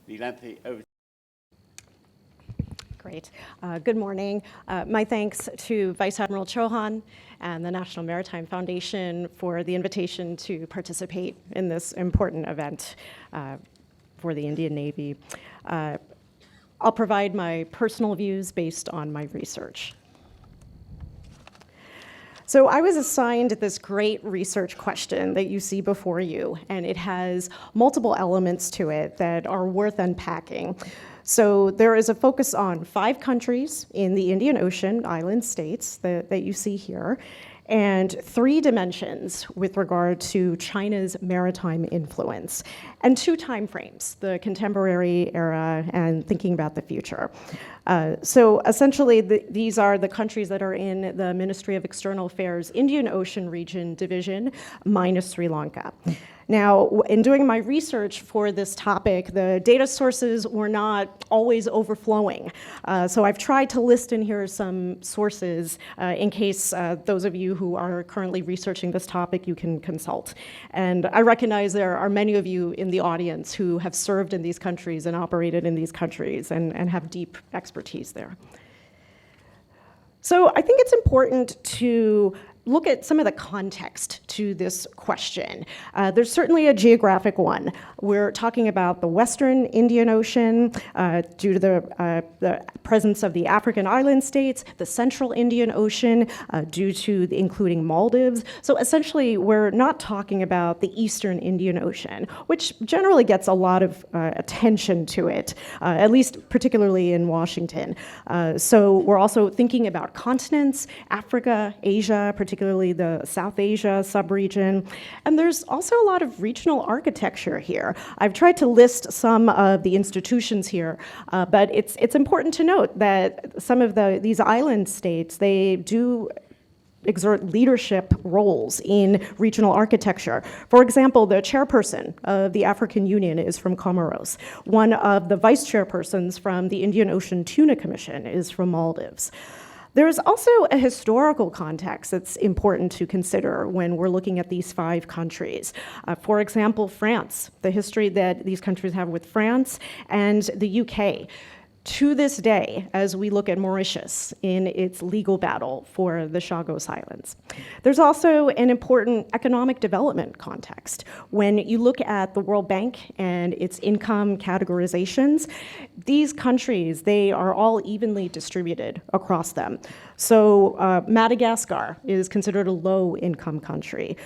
Nilanthi, over. Great. Good morning. My thanks to Vice Admiral Chauhan and the National Maritime Foundation for the invitation to participate in this important event for the Indian Navy. I'll provide my personal views based on my research. So I was assigned this great research question that you see before you, and it has multiple elements to it that are worth unpacking. So there is a focus on 5 countries in the Indian Ocean, island states that you see here, and 3 dimensions with regard to China's maritime influence, and 2 timeframes, the contemporary era and thinking about the future. So essentially, these are the countries that are in the Ministry of External Affairs Indian Ocean Region Division, minus Sri Lanka. Now, in doing my research for this topic, the data sources were not always overflowing. So I've tried to list in here some sources in case those of you who are currently researching this topic, you can consult. And I recognize there are many of you in the audience who have served in these countries and operated in these countries and have deep expertise there. So I think it's important to look at some of the context to this question. There's certainly a geographic one. We're talking about the Western Indian Ocean due to the presence of the African island states, the Central Indian Ocean due to including Maldives. So essentially, we're not talking about the Eastern Indian Ocean, which generally gets a lot of attention to it, at least particularly in Washington. So we're also thinking about continents, Africa, Asia, particularly the South Asia subregion. And there's also a lot of regional architecture here. I've tried to list some of the institutions here, but it's important to note that some of these island states, they do exert leadership roles in regional architecture. For example, the chairperson of the African Union is from Comoros. One of the vice chairpersons from the Indian Ocean Tuna Commission is from Maldives. There's also a historical context that's important to consider when we're looking at these 5 countries. For example, France, the history that these countries have with France, and the UK. To this day, as we look at Mauritius in its legal battle for the Chagos Islands. There's also an important economic development context. When you look at the World Bank and its income categorizations, these countries, they are all evenly distributed across them. So Madagascar is considered a low-income country.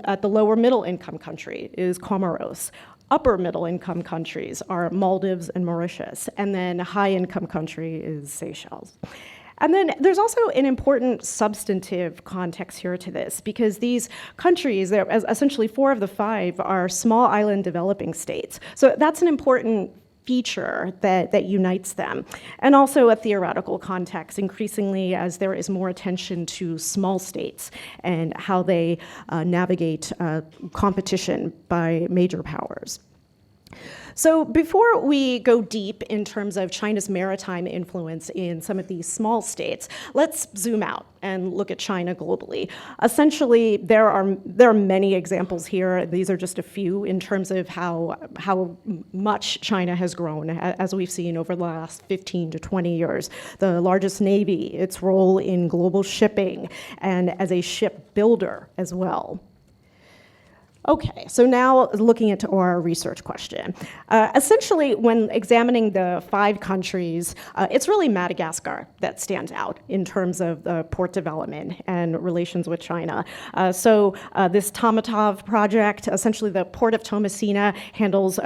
At the lower middle-income country is Comoros. Upper middle-income countries are Maldives and Mauritius, and then high-income country is Seychelles. And then there's also an important substantive context here to this, because these countries, essentially 4 of the 5, are small island developing states. So that's an important feature that unites them. And also a theoretical context, increasingly as there is more attention to small states and how they navigate competition by major powers. So before we go deep in terms of China's maritime influence in some of these small states, let's zoom out and look at China globally. Essentially, there are many examples here. These are just a few in terms of how much China has grown, as we've seen over the last 15 to 20 years. The largest navy, its role in global shipping, and as a shipbuilder as well. Okay, so now looking into our research question. Essentially, when examining the 5 countries, it's really Madagascar that stands out in terms of the port development and relations with China. So this Tamatov project, essentially the port of Tomasina handles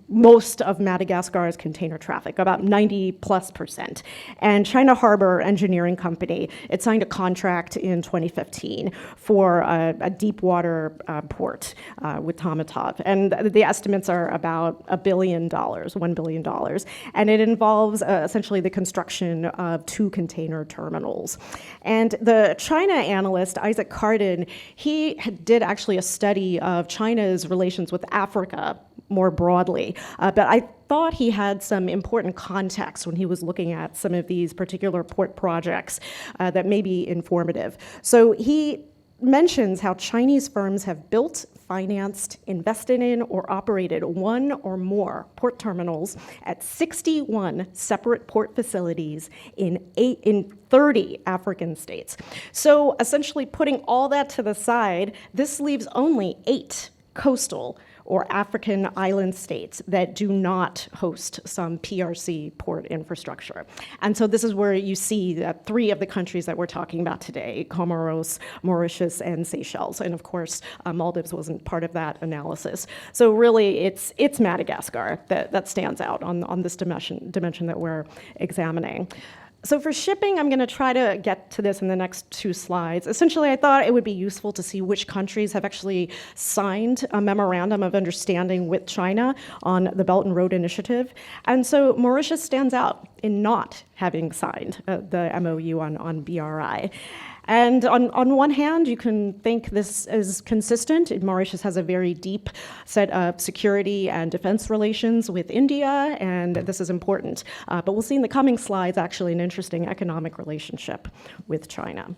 most of Madagascar's container traffic, about 90+%. And China Harbor Engineering Company, it signed a contract in 2015 for a deep water port with Tamatov. And the estimates are about $1 billion, $1 billion. And it involves essentially the construction of 2 container terminals. And the China analyst, Isaac Carden, he did actually a study of China's relations with Africa more broadly. But I thought he had some important context when he was looking at some of these particular port projects that may be informative. So he mentions how Chinese firms have built, financed, invested in, or operated one or more port terminals at 61 separate port facilities in 30 African states. So essentially putting all that to the side, this leaves only 8 coastal or African island states that do not host some PRC port infrastructure. And so this is where you see that 3 of the countries that we're talking about today, Comoros, Mauritius, and Seychelles. And of course, Maldives wasn't part of that analysis. So really, it's Madagascar that stands out on this dimension that we're examining. So for shipping, I'm going to try to get to this in the next 2 slides. Essentially, I thought it would be useful to see which countries have actually signed a memorandum of understanding with China on the Belt and Road Initiative. And so Mauritius stands out in not having signed the MOU on BRI. And on one hand, you can think this is consistent. Mauritius has a very deep set of security and defense relations with India, and this is important. But we'll see in the coming slides, actually, an interesting economic relationship with China.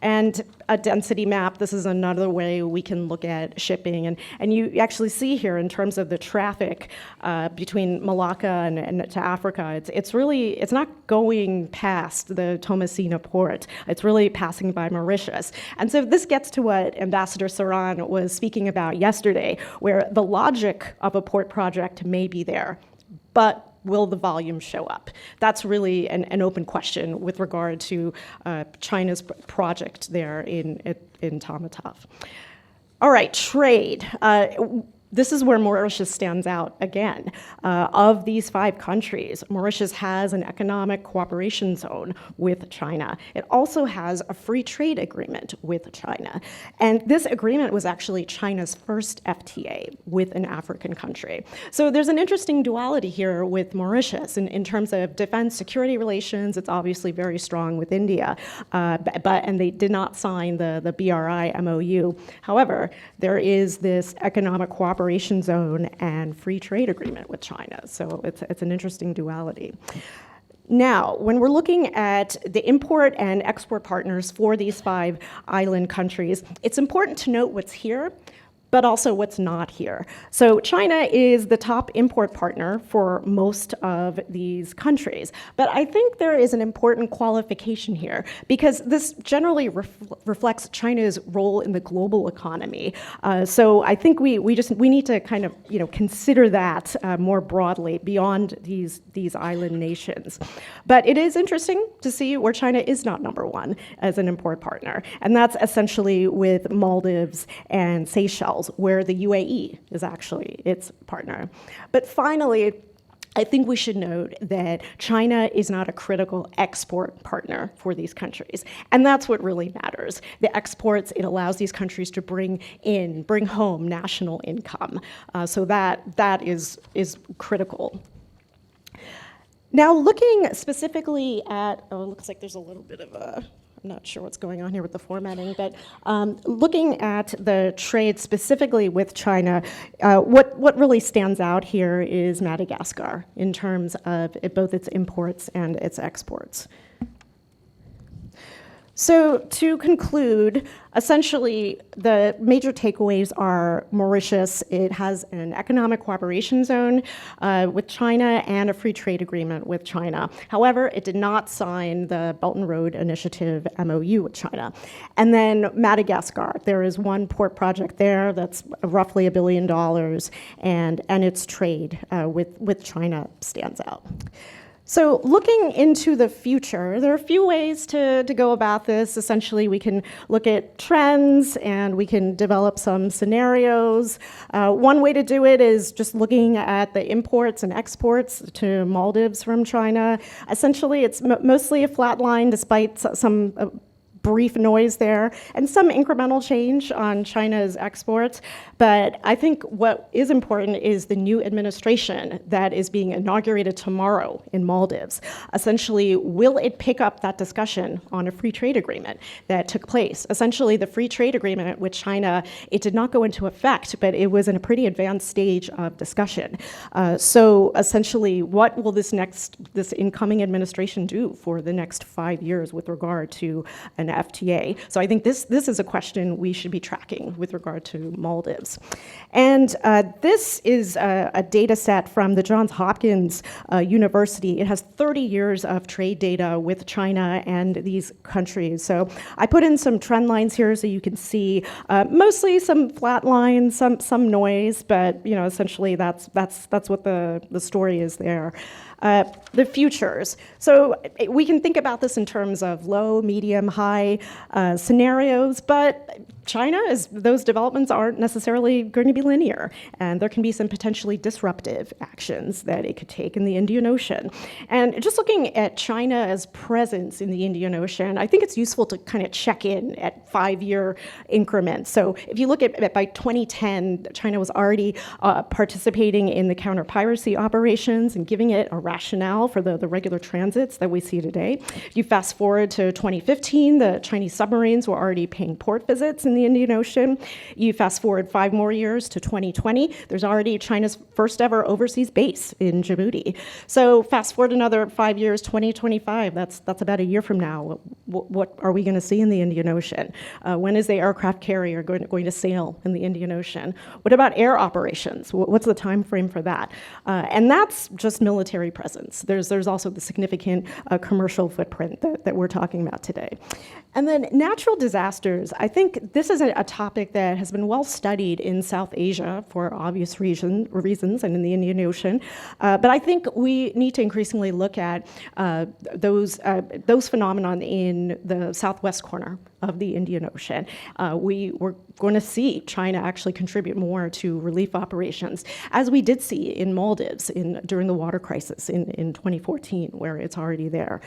And a density map, this is another way we can look at shipping. And you actually see here, in terms of the traffic between Malacca and to Africa, it's not going past the Tomasina port. It's really passing by Mauritius. And so this gets to what Ambassador Saran was speaking about yesterday, where the logic of a port project may be there, but will the volume show up? That's really an open question with regard to China's project there in Tamatave. All right, trade. This is where Mauritius stands out again. Of these 5 countries, Mauritius has an economic cooperation zone with China. It also has a free trade agreement with China. And this agreement was actually China's first FTA with an African country. So there's an interesting duality here with Mauritius in terms of defense security relations. It's obviously very strong with India, and they did not sign the BRI MOU. However, there is this economic cooperation zone and free trade agreement with China. So it's an interesting duality. Now, when we're looking at the import and export partners for these 5 island countries, it's important to note what's here, but also what's not here. So China is the top import partner for most of these countries. But I think there is an important qualification here, because this generally reflects China's role in the global economy. So I think we need to kind of consider that more broadly beyond these island nations. But it is interesting to see where China is not number 1 as an import partner. And that's essentially with Maldives and Seychelles, where the UAE is actually its partner. But finally, I think we should note that China is not a critical export partner for these countries. And that's what really matters. The exports, it allows these countries to bring home national income. So that is critical. Now, looking specifically at, it looks like there's a little bit of a, I'm not sure what's going on here with the formatting, but looking at the trade specifically with China, what really stands out here is Madagascar in terms of both its imports and its exports. So to conclude, essentially the major takeaways are Mauritius, it has an economic cooperation zone with China and a free trade agreement with China. However, it did not sign the Belt and Road Initiative MOU with China. And then Madagascar, there is one port project there that's roughly $1 billion, and its trade with China stands out. So looking into the future, there are a few ways to go about this. Essentially, we can look at trends and we can develop some scenarios. One way to do it is just looking at the imports and exports to Maldives from China. Essentially, it's mostly a flat line despite some brief noise there, and some incremental change on China's exports. But I think what is important is the new administration that is being inaugurated tomorrow in Maldives. Essentially, will it pick up that discussion on a free trade agreement that took place? Essentially, the free trade agreement with China, it did not go into effect, but it was in a pretty advanced stage of discussion. So essentially, what will this incoming administration do for the next 5 years with regard to an FTA. So I think this is a question we should be tracking with regard to Maldives. And this is a data set from the Johns Hopkins University. It has 30 years of trade data with China and these countries. So I put in some trend lines here so you can see mostly some flat lines, some noise, but essentially that's what the story is there. The futures. So we can think about this in terms of low, medium, high scenarios, but China, those developments aren't necessarily going to be linear, and there can be some potentially disruptive actions that it could take in the Indian Ocean. And just looking at China as presence in the Indian Ocean, I think it's useful to kind of check in at 5-year increments. So if you look at by 2010, China was already participating in the counter-piracy operations and giving it a rationale for the regular transits that we see today. You fast forward to 2015, the Chinese submarines were already paying port visits in the Indian Ocean. You fast forward 5 more years to 2020, there's already China's first ever overseas base in Djibouti. So fast forward another 5 years, 2025, that's about a year from now. What are we going to see in the Indian Ocean? When is the aircraft carrier going to sail in the Indian Ocean? What about air operations? What's the time frame for that? And that's just military presence. There's also the significant commercial footprint that we're talking about today. And then natural disasters. I think this is a topic that has been well studied in South Asia for obvious reasons and in the Indian Ocean. But I think we need to increasingly look at those phenomenon in the southwest corner of the Indian Ocean. We're going to see China actually contribute more to relief operations, as we did see in Maldives during the water crisis in 2014, where it's already there.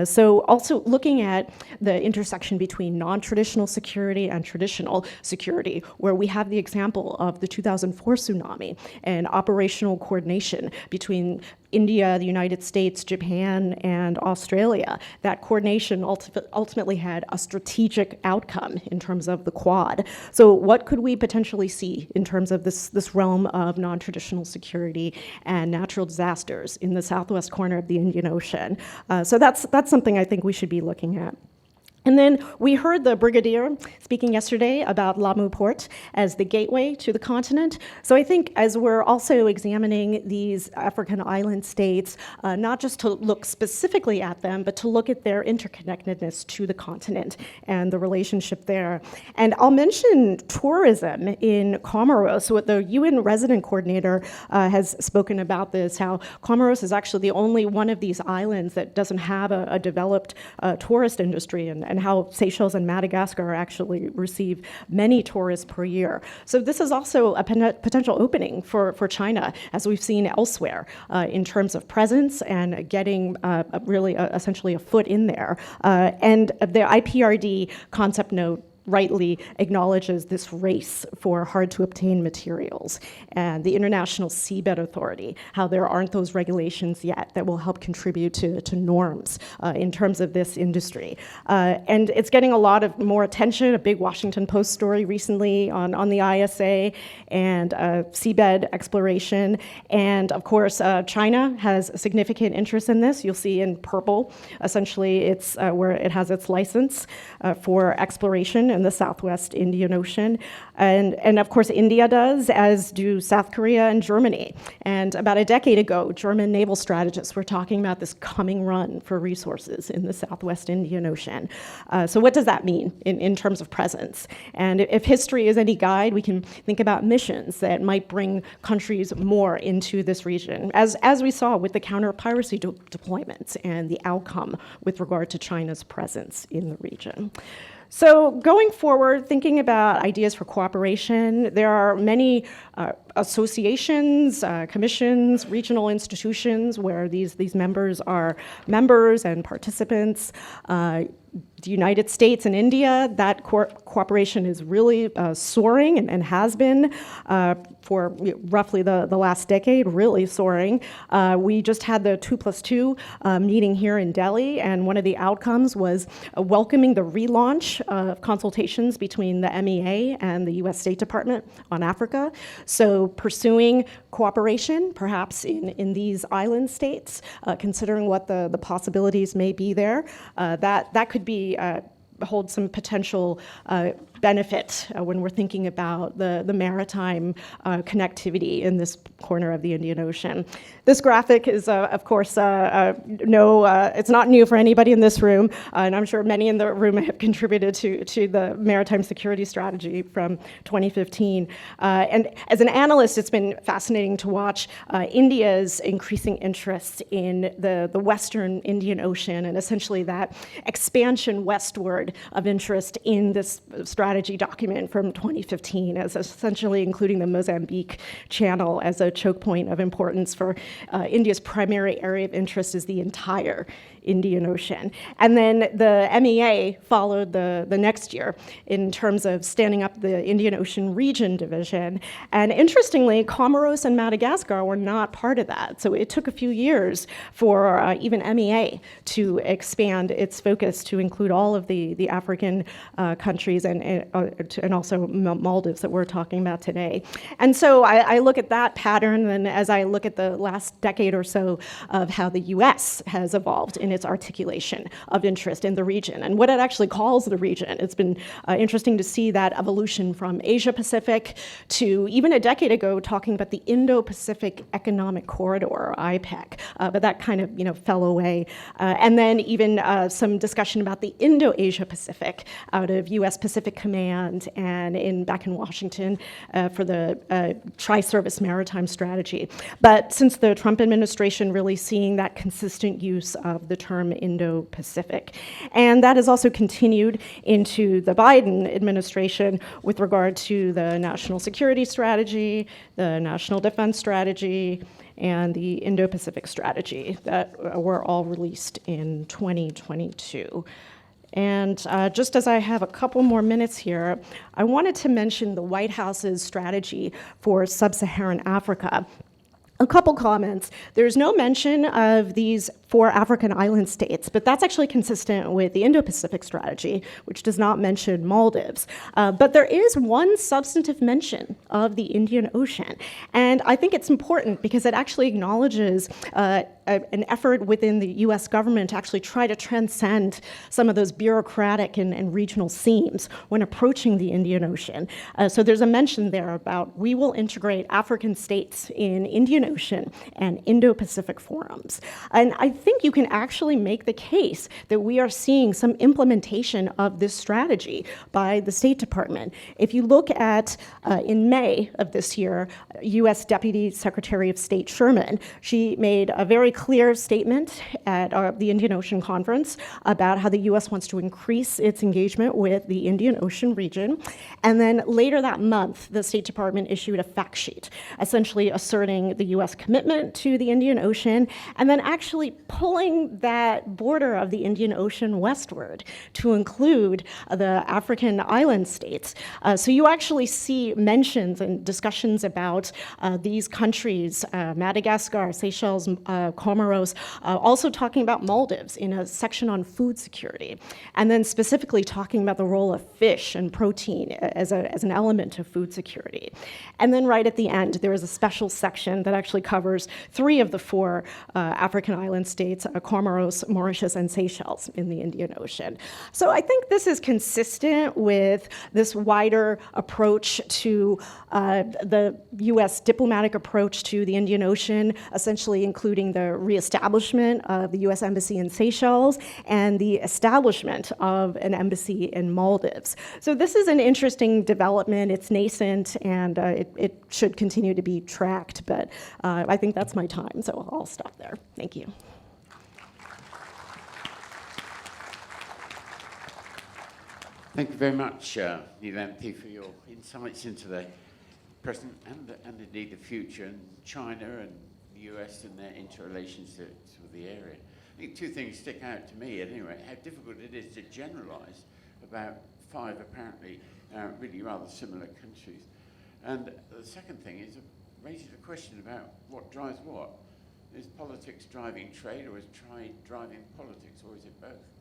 So also looking at the intersection between non-traditional security and traditional security, where we have the example of the 2004 tsunami and operational coordination between India, the United States, Japan, and Australia. That coordination ultimately had a strategic outcome in terms of the Quad. So what could we potentially see in terms of this realm of non-traditional security and natural disasters in the southwest corner of the Indian Ocean? So that's something I think we should be looking at. And then we heard the Brigadier speaking yesterday about Lamu Port as the gateway to the continent. So I think as we're also examining these African island states, not just to look specifically at them, but to look at their interconnectedness to the continent and the relationship there. And I'll mention tourism in Comoros. So the UN resident coordinator has spoken about this, how Comoros is actually the only one of these islands that doesn't have a developed tourist industry, and how Seychelles and Madagascar actually receive many tourists per year. So this is also a potential opening for China, as we've seen elsewhere, in terms of presence and getting essentially a foot in there. And the IPRD concept note rightly acknowledges this race for hard-to-obtain materials, and the International Seabed Authority, how there aren't those regulations yet that will help contribute to norms in terms of this industry. And it's getting a lot of more attention, a big Washington Post story recently on the ISA and seabed exploration. And of course, China has a significant interest in this. You'll see in purple, essentially, it's where it has its license for exploration in the Southwest Indian Ocean. And of course, India does, as do South Korea and Germany. And about a decade ago, German naval strategists were talking about this coming run for resources in the Southwest Indian Ocean. So what does that mean in terms of presence? And if history is any guide, we can think about missions that might bring countries more into this region, as we saw with the counter-piracy deployments and the outcome with regard to China's presence in the region. So going forward, thinking about ideas for cooperation, there are many associations, commissions, regional institutions where these members are members and participants. The United States and India, that cooperation is really soaring and has been for roughly the last decade, really soaring. We just had the 2+2 meeting here in Delhi, and one of the outcomes was welcoming the relaunch of consultations between the MEA and the US State Department on Africa. So pursuing cooperation, perhaps in these island states, considering what the possibilities may be there, that could be hold some potential benefit when we're thinking about the maritime connectivity in this corner of the Indian Ocean. This graphic is, of course, it's not new for anybody in this room, and I'm sure many in the room have contributed to the Maritime Security Strategy from 2015. And as an analyst, it's been fascinating to watch India's increasing interest in the Western Indian Ocean and essentially that expansion westward of interest in this strategy document from 2015, as essentially including the Mozambique Channel as a choke point of importance for India's primary area of interest is the entire Indian Ocean. And then the MEA followed the next year in terms of standing up the Indian Ocean Region Division. And interestingly, Comoros and Madagascar were not part of that. So it took a few years for even MEA to expand its focus to include all of the African countries and also Maldives that we're talking about today. And so I look at that pattern, and as I look at the last decade or so of how the US has evolved in its articulation of interest in the region and what it actually calls the region. It's been interesting to see that evolution from Asia-Pacific to even a decade ago talking about the Indo-Pacific Economic Corridor, or IPEC, but that kind of fell away. And then even some discussion about the Indo-Asia-Pacific out of US Pacific Command and back in Washington for the Tri-Service Maritime Strategy. But since the Trump administration, really seeing that consistent use of the term Indo-Pacific. And that has also continued into the Biden administration with regard to the National Security Strategy, the National Defense Strategy, and the Indo-Pacific Strategy that were all released in 2022. And just as I have a couple more minutes here, I wanted to mention the White House's strategy for sub-Saharan Africa. A couple comments. There's no mention of these 4 African island states, but that's actually consistent with the Indo-Pacific strategy, which does not mention Maldives. But there is one substantive mention of the Indian Ocean, and I think it's important because it actually acknowledges an effort within the US government to actually try to transcend some of those bureaucratic and regional seams when approaching the Indian Ocean. So there's a mention there about we will integrate African states in Indian Ocean and Indo-Pacific forums. And I think you can actually make the case that we are seeing some implementation of this strategy by the State Department. If you look at, in May of this year, US Deputy Secretary of State Sherman, she made a very clear statement at the Indian Ocean Conference about how the US wants to increase its engagement with the Indian Ocean region. And then later that month, the State Department issued a fact sheet, essentially asserting the US commitment to the Indian Ocean, and then actually pulling that border of the Indian Ocean westward to include the African island states. So you actually see mentions and discussions about these countries, Madagascar, Seychelles, Comoros, also talking about Maldives in a section on food security, and then specifically talking about the role of fish and protein as an element of food security. And then right at the end, there is a special section that actually covers 3 of the 4 African island states, Comoros, Mauritius, and Seychelles in the Indian Ocean. So I think this is consistent with this wider approach to the US diplomatic approach to the Indian Ocean, essentially including the reestablishment of the US Embassy in Seychelles and the establishment of an embassy in Maldives. So this is an interesting development. It's nascent, and it should continue to be tracked, but I think that's my time, so I'll stop there. Thank you. Thank you very much, Nilanthi, for your insights into the present and indeed the future, and China and the US and their interrelations to the area. I think 2 things stick out to me, at any rate, how difficult it is to generalize about 5 apparently really rather similar countries. And the second thing is it raises a question about what drives what. Is politics driving trade, or is trade driving politics, or is it both?